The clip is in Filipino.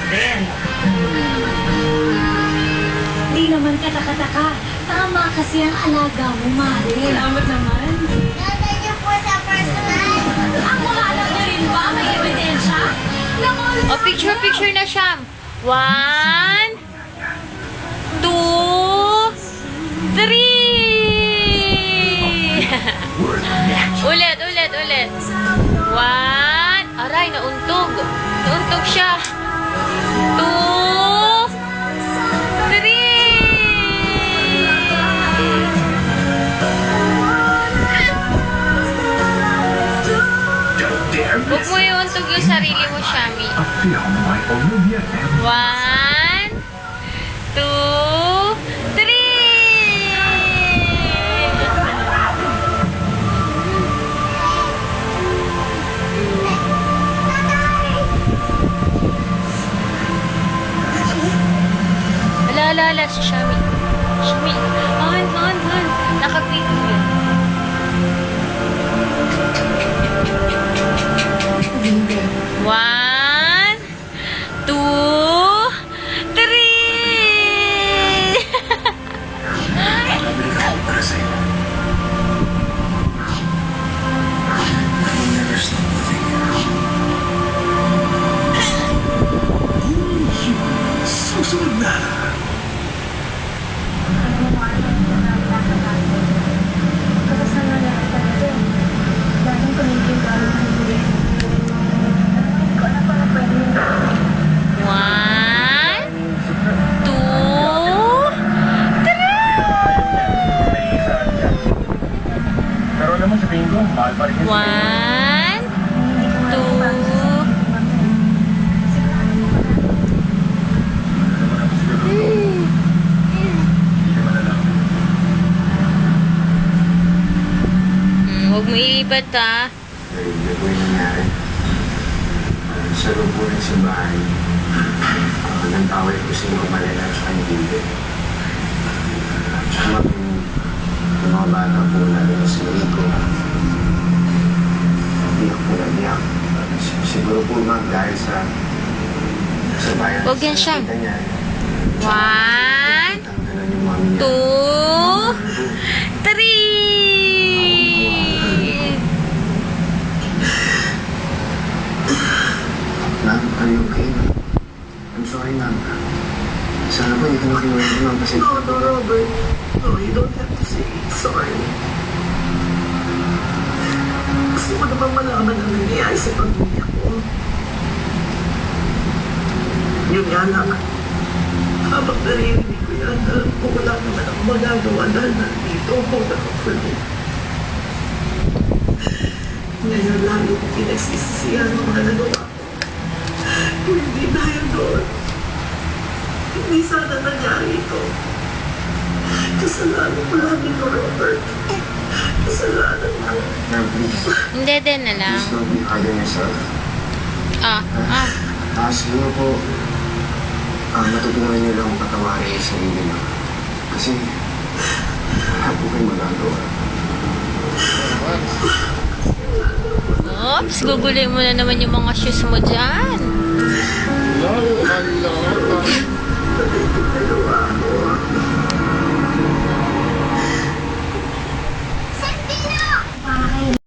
din. Hindi naman katakataka. Tama kasi ang alaga mo, Mare. Salamat naman. Nandun niyo po sa personal. Ang mga alam niyo rin ba? May ebidensya? Naku, O, picture na siya. 1, 2, 3. Ulit. 1. Aray, nauntog. Nauntog siya. 2, 3. Huwag mo iuntog yung sarili mo, Shami. 1, 2, 3. Ala, si Shami. Han. Nakapito yun. 1, 2, 3. Pabalik ako para sa'yo. I will never stop loving you. Susunod na. One, two, Pero alam mo, sabihin ko, mahal pa rin yun. 1, 2. Huwag mo iibat, ha? Hindi po yung nangyari. Sa loob po rin sa bahay, nagtawag ko sa mga malala at saka hindi. Tsaka yung mga bata po namin na sinuri ko, iyak po na iyak. Siguro po ma'am dahil sa bayan. Huwag yan siya. 1, Tanggalan yung mami niya. 2, 3. Ma'am, are you okay? I'm sorry, ma'am. Sana po hindi ko na kinuwento, ma'am, kasi... No, Robert. No, you don't have to say sorry. Gusto ko naman malaman ang nangyayari sa pamilya ko. Yun nga lang. Habang naririnig ko yan, alam ko wala naman ako magagawa dahil nandito ako nakakulong. Ngayon lalo ko pinagsisisihan ang mga nagawa ko. Kung hindi dahil doon, hindi sana nangyari ito. Kasalanan ko lang ito, Robert. Kasalanan ko. Ma'am, please. Hindi din na lang. Please don't be hard on yourself. Siguro po, matutunan niyo lang patawarin yung sarili niyo. Kasi, wala po kayo magagawa. Oops, gugulay mo na naman yung mga shoes mo dyan. Hello. Dalawa.